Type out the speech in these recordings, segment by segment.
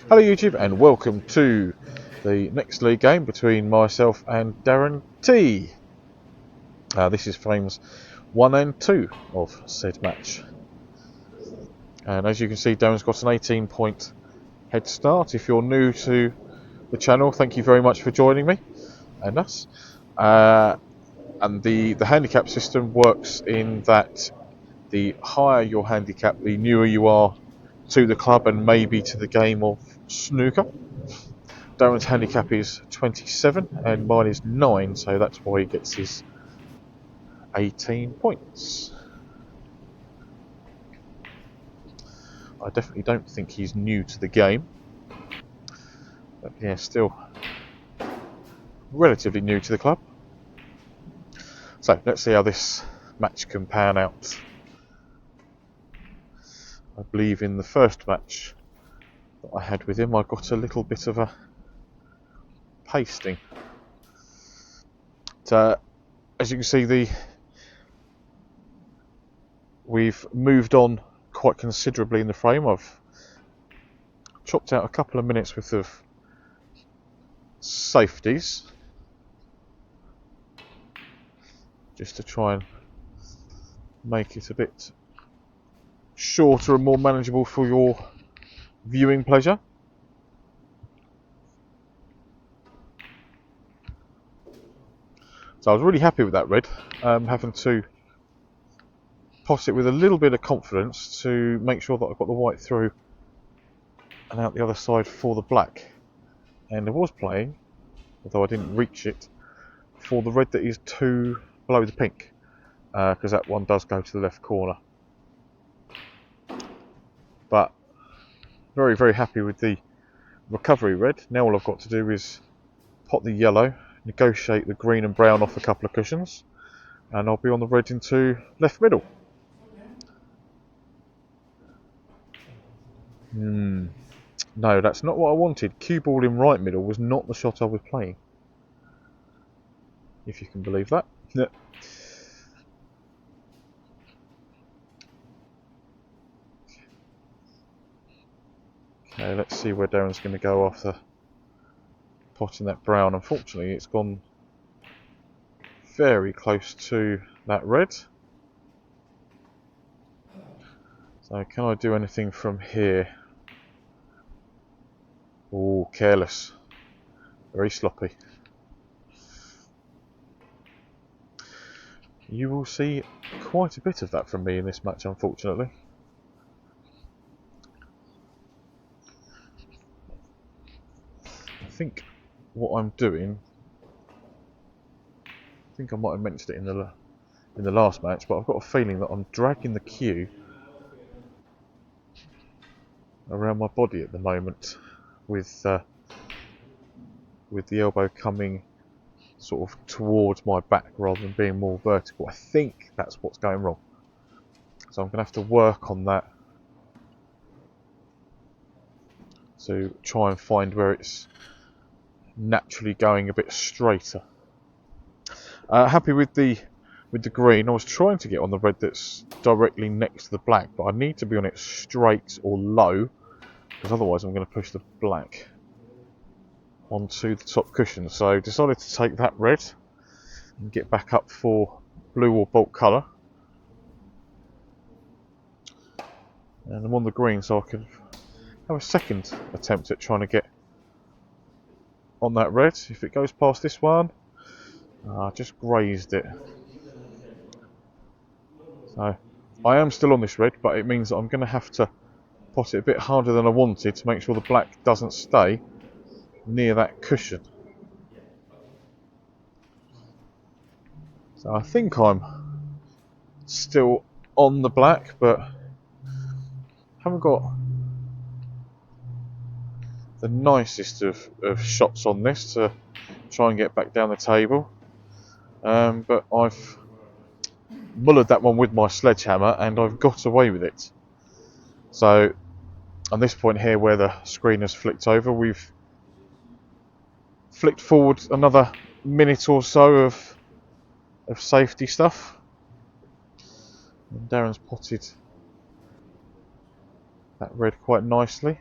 Hello YouTube and welcome to the next league game between myself and Darren T. This is frames 1 and 2 of said match. And as you can see, Darren's got an 18-point head start. If you're new to the channel, thank you very much for joining me and us. And the handicap system works in that the higher your handicap, the newer you are to the club and maybe to the game of snooker. Darren's handicap is 27 and mine is 9, so that's why he gets his 18 points. I definitely don't think he's new to the game, but yeah, still relatively new to the club. So let's see how this match can pan out. I believe in the first match that I had with him, I got a little bit of a pasting. But, as you can see, we've moved on quite considerably in the frame. I've chopped out a couple of minutes worth of safeties just to try and make it a bit shorter and more manageable for your viewing pleasure. So I was really happy with that red, having to pot it with a little bit of confidence to make sure that I got the white through and out the other side for the black. And I was playing, although I didn't reach it, for the red that is 2 below the pink, because that one does go to the left corner. But very, very happy with the recovery red. Now all I've got to do is pot the yellow, negotiate the green and brown off a couple of cushions, and I'll be on the red into left middle. No, that's not what I wanted. Cue ball in right middle was not the shot I was playing, if you can believe that. Yeah. Okay, let's see where Darren's going to go after potting that brown. Unfortunately, it's gone very close to that red. So can I do anything from here? Oh, careless. Very sloppy. You will see quite a bit of that from me in this match, unfortunately. I think what I'm doing, I think I might have mentioned it in the last match, but I've got a feeling that I'm dragging the cue around my body at the moment, with the elbow coming sort of towards my back rather than being more vertical. I think that's what's going wrong. So I'm going to have to work on that to try and find where it's naturally going a bit straighter. Happy with the green. I was trying to get on the red that's directly next to the black, but I need to be on it straight or low, because otherwise I'm going to push the black onto the top cushion. So decided to take that red and get back up for blue or bulk colour. And I'm on the green, so I can have a second attempt at trying to get on that red. If it goes past this one, I just grazed it. So I am still on this red, but it means that I'm going to have to pot it a bit harder than I wanted to make sure the black doesn't stay near that cushion. So I think I'm still on the black, but haven't got the nicest of shots on this to try and get back down the table. But I've mullered that one with my sledgehammer and I've got away with it. So on this point here where the screen has flicked over, we've flicked forward another minute or so of safety stuff. And Darren's potted that red quite nicely.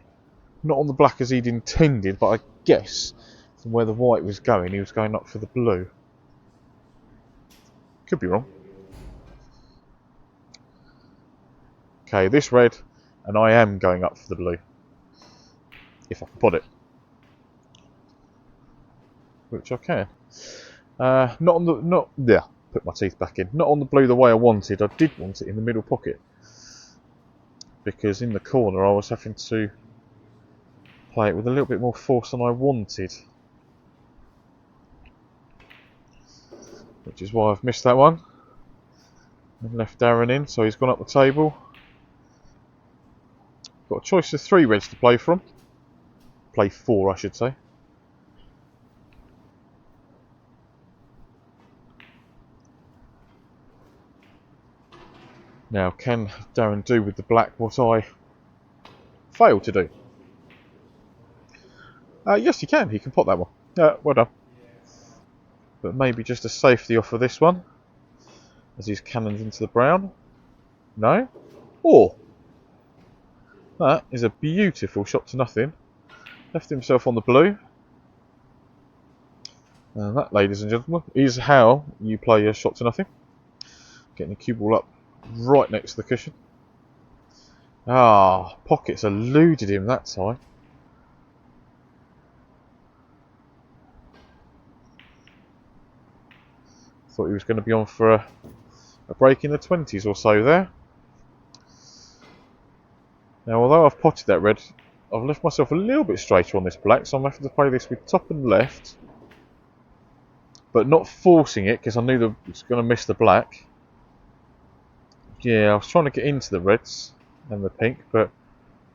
Not on the black as he'd intended, but I guess from where the white was going, he was going up for the blue. Could be wrong. Okay, this red, and I am going up for the blue. If I can put it. Which I can. Not on the... put my teeth back in. Not on the blue the way I wanted. I did want it in the middle pocket. Because in the corner I was having to play it with a little bit more force than I wanted. Which is why I've missed that one. And left Darren in, so he's gone up the table. Got a choice of 3 reds to play from. Play 4, I should say. Now, can Darren do with the black what I failed to do? Yes, he can. He can pot that one. Well done. But maybe just a safety off of this one. As he's cannoned into the brown. No? Or that is a beautiful shot to nothing. Left himself on the blue. And that, ladies and gentlemen, is how you play a shot to nothing. Getting the cue ball up right next to the cushion. Ah, pockets eluded him that time. Thought he was going to be on for a break in the 20s or so there. Now, although I've potted that red, I've left myself a little bit straighter on this black, so I'm having to play this with top and left. But not forcing it, because I knew that it was going to miss the black. Yeah, I was trying to get into the reds and the pink, but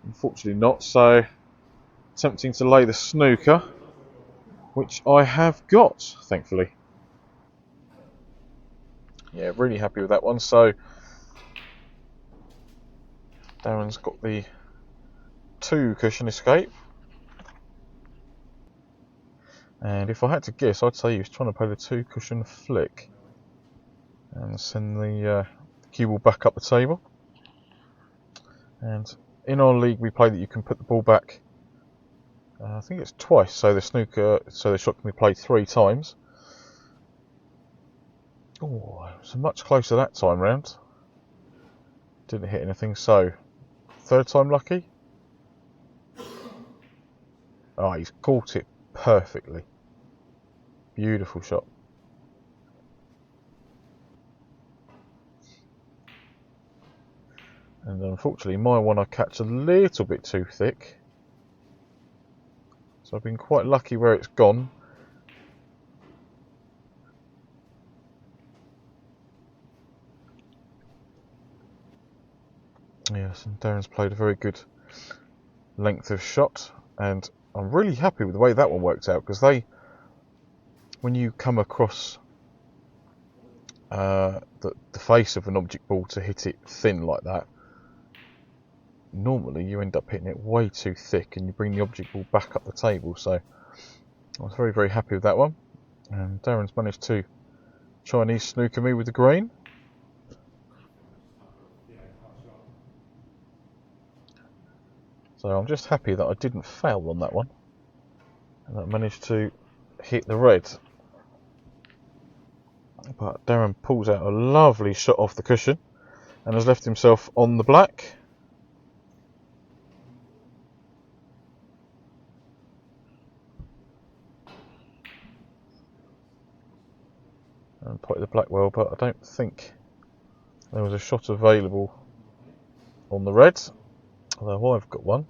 unfortunately not, so attempting to lay the snooker, which I have got, thankfully. Yeah, really happy with that one. So Darren's got the 2 cushion escape. And if I had to guess, I'd say he was trying to play the 2 cushion flick. And send the cue ball back up the table. And in our league we play that you can put the ball back, I think it's twice, so the shot can be played 3 times. Oh, it was much closer that time round. Didn't hit anything, so 3rd time lucky. Oh, he's caught it perfectly. Beautiful shot. And unfortunately my one I catch a little bit too thick. So I've been quite lucky where it's gone. Yes, and Darren's played a very good length of shot, and I'm really happy with the way that one worked out, because when you come across the face of an object ball to hit it thin like that, normally you end up hitting it way too thick and you bring the object ball back up the table. So I was very, very happy with that one. And Darren's managed to Chinese snooker me with the green. So I'm just happy that I didn't fail on that one, and I managed to hit the red. But Darren pulls out a lovely shot off the cushion and has left himself on the black. And potted the black well, but I don't think there was a shot available on the red, although I've got one.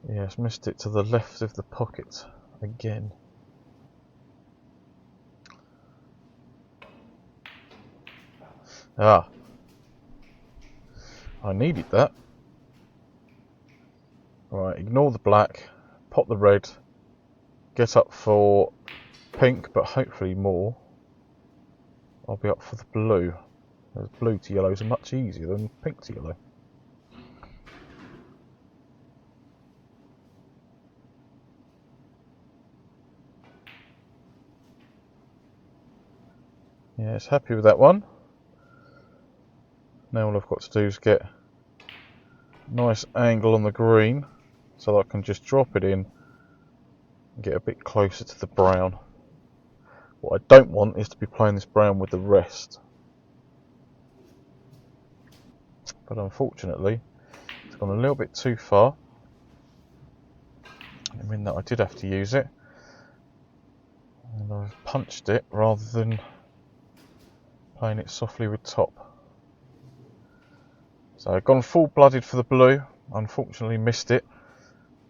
Yes, missed it to the left of the pocket again. Ah, I needed that. Right, ignore the black, pop the red, get up for pink, but hopefully more. I'll be up for the blue. As blue to yellow is much easier than pink to yellow. Yes, happy with that one. Now all I've got to do is get nice angle on the green so that I can just drop it in and get a bit closer to the brown. What I don't want is to be playing this brown with the rest. But unfortunately, it's gone a little bit too far. I mean that I did have to use it. And I've punched it rather than playing it softly with top. So I've gone full-blooded for the blue. Unfortunately missed it.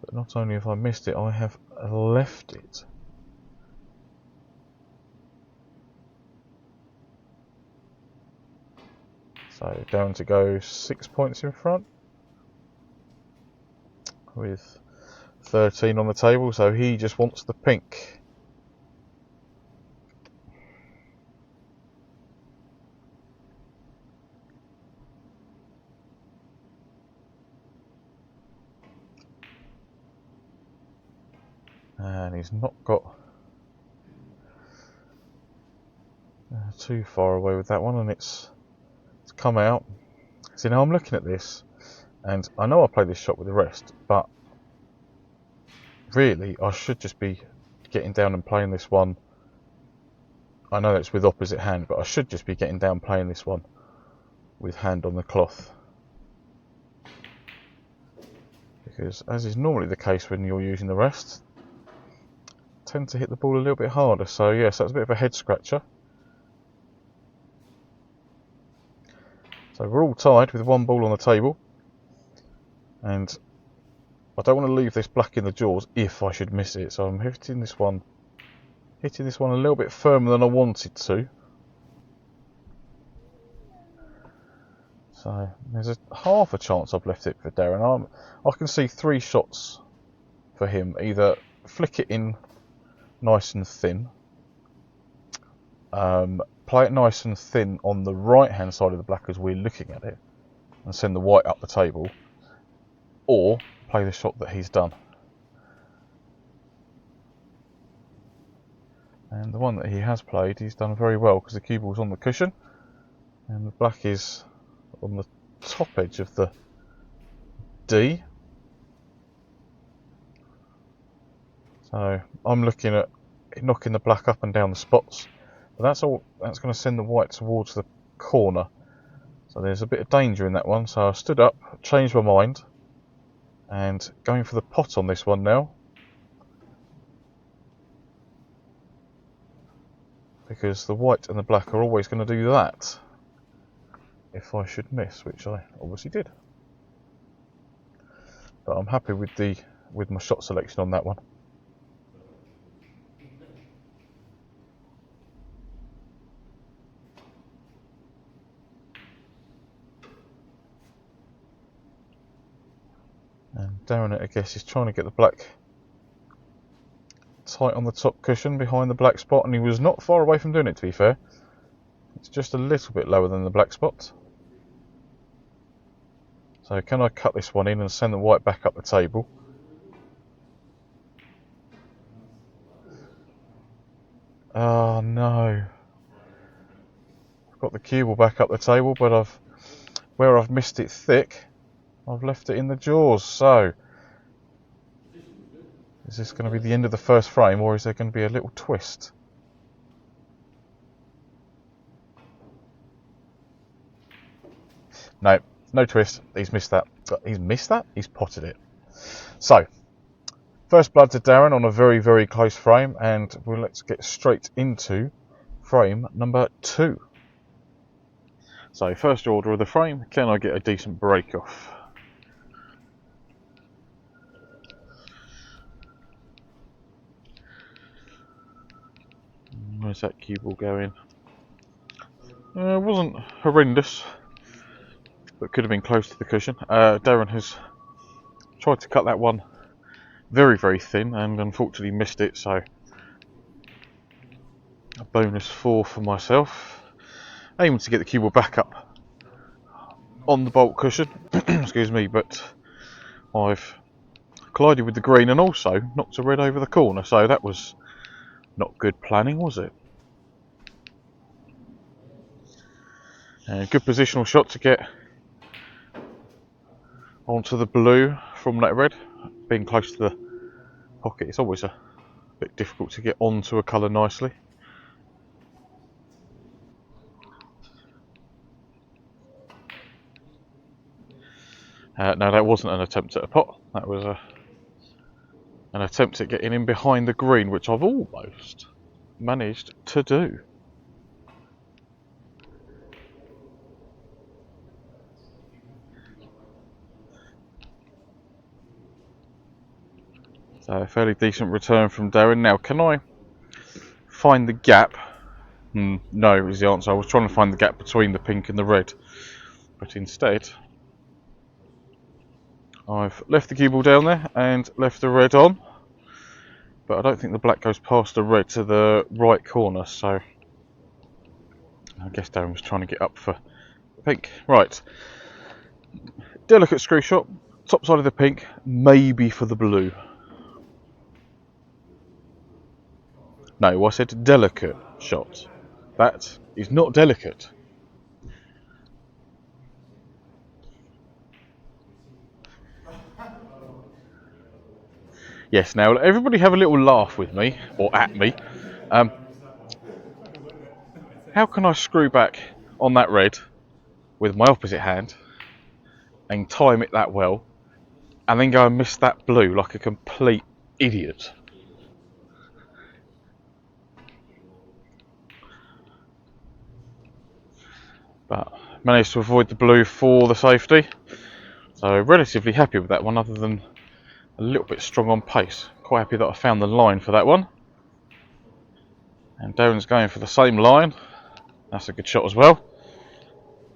But not only have I missed it, I have left it. So down to go 6 points in front. With 13 on the table, so he just wants the pink. And he's not got too far away with that one, and it's come out. See, now I'm looking at this, and I know I play this shot with the rest, but really I should just be getting down and playing this one. I know that's with opposite hand, but I should just be getting down playing this one with hand on the cloth. Because as is normally the case when you're using the rest, tend to hit the ball a little bit harder. So yes, that's a bit of a head scratcher. So we're all tied with one ball on the table, and I don't want to leave this black in the jaws if I should miss it. So I'm hitting this one a little bit firmer than I wanted to. So there's a half a chance I've left it for Darren. I can see 3 shots for him. Either flick it in nice and thin, play it nice and thin on the right hand side of the black as we're looking at it, and send the white up the table, or play the shot that he's done. And the one that he has played, he's done very well, because the cue ball's on the cushion and the black is on the top edge of the D. So I'm looking at knocking the black up and down the spots, but that's going to send the white towards the corner. So there's a bit of danger in that one. So I stood up, changed my mind, and going for the pot on this one now, because the white and the black are always going to do that if I should miss, which I obviously did. But I'm happy with my shot selection on that one. And Darren, I guess, is trying to get the black tight on the top cushion behind the black spot, and he was not far away from doing it, to be fair. It's just a little bit lower than the black spot. So can I cut this one in and send the white back up the table? Oh no. I've got the cue ball back up the table, but where I've missed it thick, I've left it in the jaws. So is this going to be the end of the first frame, or is there going to be a little twist? No, no twist. He's missed that. He's missed that? He's potted it. So, first blood to Darren on a very, very close frame, and let's get straight into frame number 2. So, first order of the frame, can I get a decent break off? Where's that cue ball going? It wasn't horrendous, but could have been close to the cushion. Darren has tried to cut that one very, very thin and unfortunately missed it, so a bonus 4 for myself. Aiming to get the cue ball back up on the bolt cushion, excuse me, but I've collided with the green and also knocked a red over the corner, so that was not good planning, was it? And good positional shot to get onto the blue from that red. Being close to the pocket, it's always a bit difficult to get onto a colour nicely. No, that wasn't an attempt at a pot. That was an attempt at getting in behind the green, which I've almost managed to do. So a fairly decent return from Darren. Now, can I find the gap? No is the answer. I was trying to find the gap between the pink and the red, but instead I've left the cue ball down there and left the red on, but I don't think the black goes past the red to the right corner, so I guess Darren was trying to get up for the pink. Right, delicate screw shot, top side of the pink, maybe for the blue. No, I said delicate shot. That is not delicate. Yes, now everybody have a little laugh with me, or at me. How can I screw back on that red with my opposite hand and time it that well, and then go and miss that blue like a complete idiot? But managed to avoid the blue for the safety, so relatively happy with that one, other than a little bit strong on pace. Quite happy that I found the line for that one. And Darren's going for the same line. That's a good shot as well.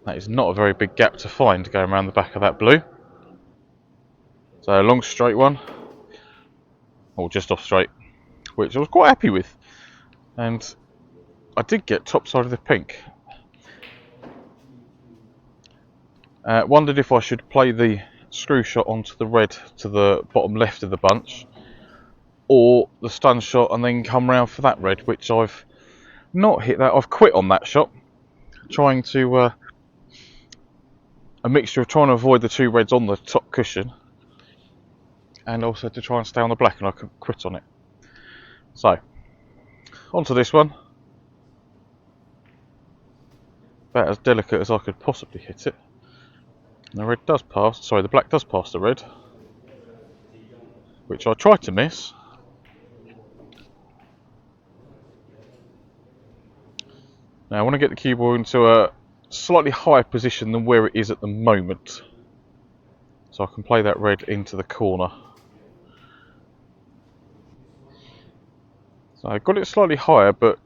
That is not a very big gap to find going around the back of that blue. So a long straight one, or just off straight, which I was quite happy with. And I did get top side of the pink. Wondered if I should play the screw shot onto the red to the bottom left of the bunch, or the stun shot and then come round for that red, which I've not hit that. I've quit on that shot, trying to a mixture of trying to avoid the two reds on the top cushion and also to try and stay on the black, and I could quit on it. So onto this one, about as delicate as I could possibly hit it. And the red does pass, sorry, the black does pass the red, which I tried to miss. Now I want to get the cue ball into a slightly higher position than where it is at the moment, so I can play that red into the corner. So I got it slightly higher, but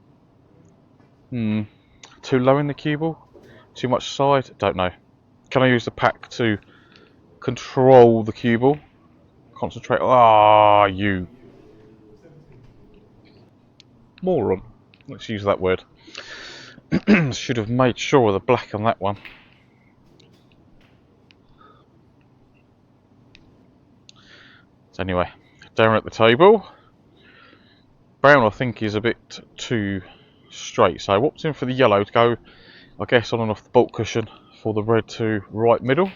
too low in the cue ball, too much side, don't know. Can I use the pack to control the cue ball? Concentrate. Ah, you moron. Let's use that word. Should have made sure of the black on that one. So anyway, Darren at the table. Brown I think is a bit too straight, so I whopped in for the yellow to go, I guess, on and off the baulk cushion for the red to right middle.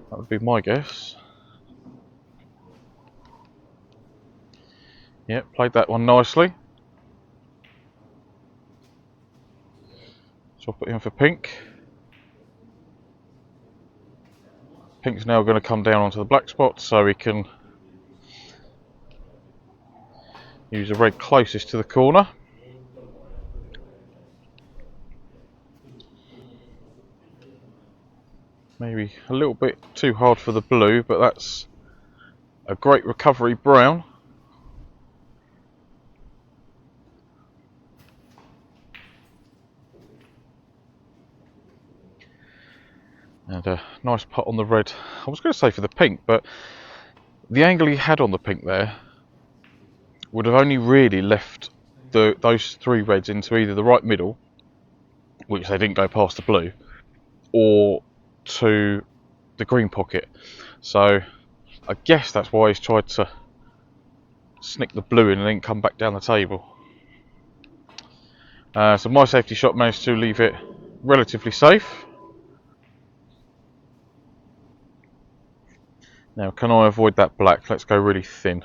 That would be my guess. Yep, played that one nicely. So I'll put in for pink. Pink's now going to come down onto the black spot, so we can use the red closest to the corner. Maybe a little bit too hard for the blue, but that's a great recovery brown. And a nice putt on the red. I was going to say for the pink, but the angle he had on the pink there would have only really left those three reds into either the right middle, which they didn't go past the blue, or to the green pocket. So I guess that's why he's tried to snick the blue in and then come back down the table. So my safety shot managed to leave it relatively safe. Now, can I avoid that black? Let's go really thin.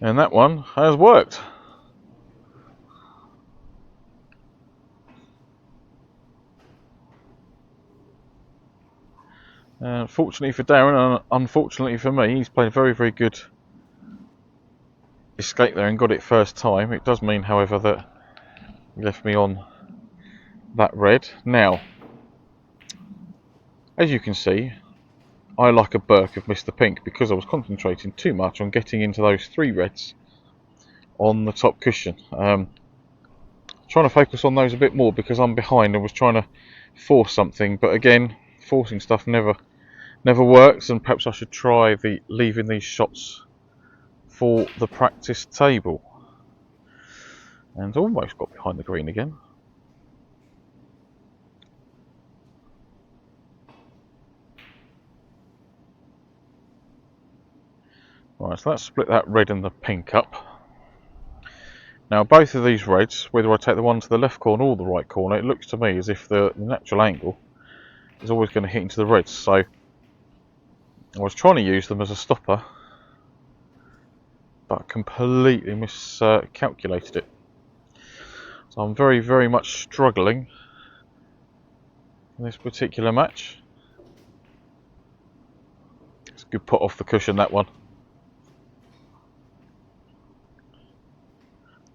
And that one has worked. Fortunately for Darren, and unfortunately for me, he's played a very, very good escape there and got it first time. It does mean, however, that he left me on that red. Now, as you can see, I like a Burke of Mr. Pink because I was concentrating too much on getting into those 3 reds on the top cushion. Trying to focus on those a bit more because I'm behind and was trying to force something, but again, forcing stuff never works, and perhaps I should try leaving these shots for the practice table. And almost got behind the green again. Right, so let's split that red and the pink up. Now, both of these reds, whether I take the one to the left corner or the right corner, it looks to me as if the natural angle is always going to hit into the reds. So I was trying to use them as a stopper, but completely miscalculated it. So I'm very, very much struggling in this particular match. It's a good put off the cushion, that one.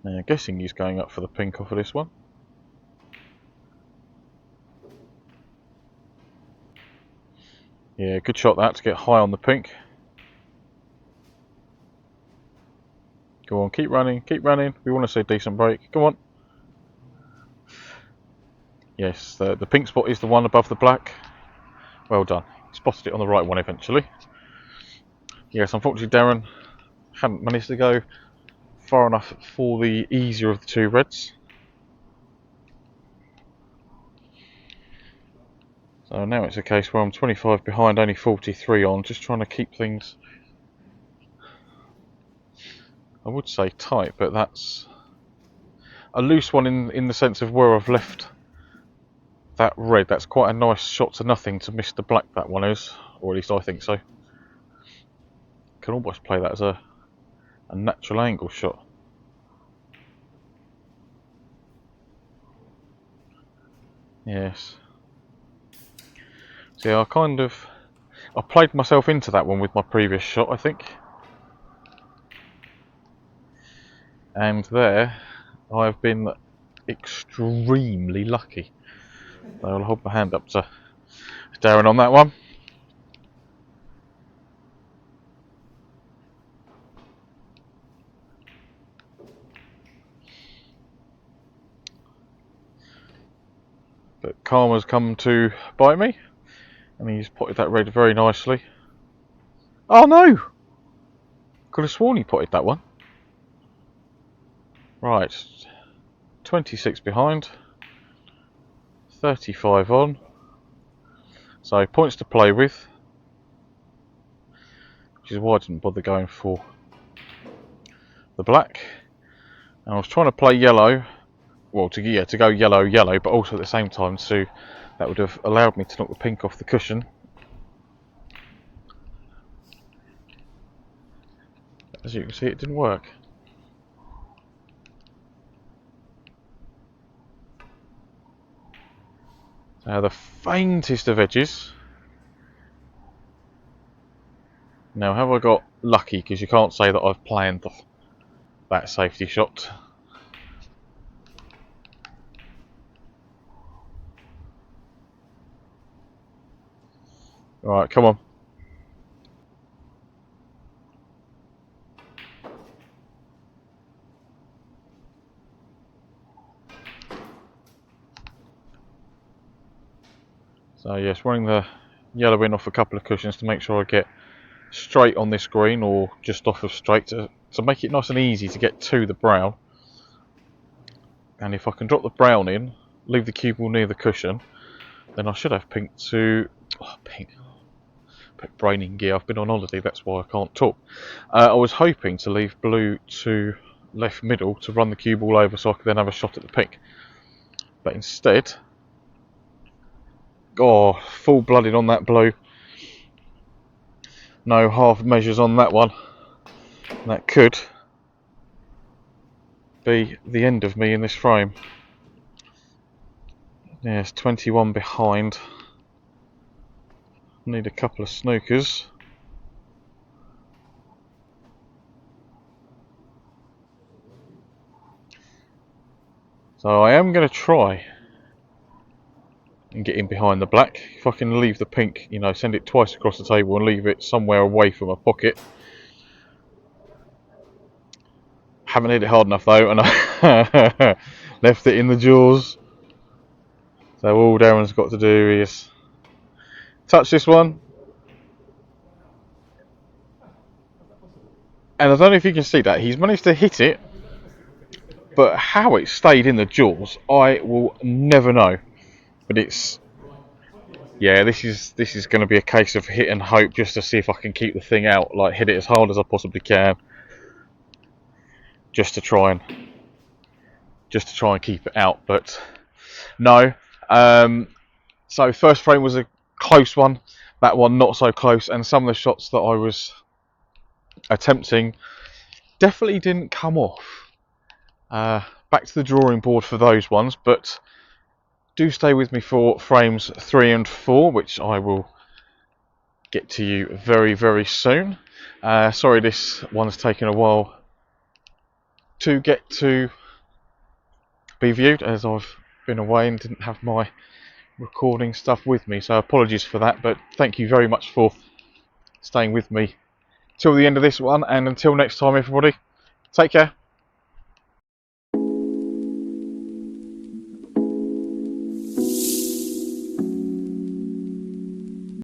Now, guessing he's going up for the pink off of this one. Yeah, good shot that to get high on the pink. Go on, keep running, keep running. We want to see a decent break. Come on. Yes, the pink spot is the one above the black. Well done. Spotted it on the right one eventually. Yes, unfortunately Darren hadn't managed to go far enough for the easier of the 2 reds. So now it's a case where I'm 25 behind, only 43 on, just trying to keep things, I would say tight, but that's a loose one in the sense of where I've left that red. That's quite a nice shot to nothing to miss the black, that one is, or at least I think so. Can almost play that as a natural angle shot. Yes. See, I played myself into that one with my previous shot, I think. And there, I've been extremely lucky. So I'll hold my hand up to Darren on that one. But karma's come to bite me, and he's potted that red very nicely. Oh no! Could have sworn he potted that one. Right, 26 behind, 35 on. So points to play with, which is why I didn't bother going for the black. And I was trying to play yellow, well, to go yellow, but also at the same time, so that would have allowed me to knock the pink off the cushion. As you can see, it didn't work. Now the faintest of edges. Now, have I got lucky? Because you can't say that I've planned that safety shot. Right, come on. So yes, running the yellow in off a couple of cushions to make sure I get straight on this green, or just off of straight, to make it nice and easy to get to the brown. And if I can drop the brown in, leave the cue ball near the cushion, then I should have pink to... Oh, pink. Put brain in gear. I've been on holiday, that's why I can't talk. I was hoping to leave blue to left middle to run the cue ball over so I could then have a shot at the pink. But instead, oh, full-blooded on that blue. No half measures on that one. That could be the end of me in this frame. Yes, 21 behind. Need a couple of snookers. So I am going to try and get in behind the black. If I can leave the pink, you know, send it twice across the table and leave it somewhere away from a pocket. Haven't hit it hard enough though, and I left it in the jaws. So all Darren's got to do is touch this one. And I don't know if you can see that, he's managed to hit it, but how it stayed in the jaws, I will never know. But it's, yeah, this is going to be a case of hit and hope, just to see if I can keep the thing out, like hit it as hard as I possibly can, just to try and keep it out. But no. So first frame was a close one, that one not so close, and some of the shots that I was attempting definitely didn't come off. Back to the drawing board for those ones, but do stay with me for frames 3 and 4, which I will get to you very, very soon. Sorry this one's taken a while to get to be viewed, as I've been away and didn't have my recording stuff with me, so apologies for that, but thank you very much for staying with me till the end of this one, and until next time everybody, take care.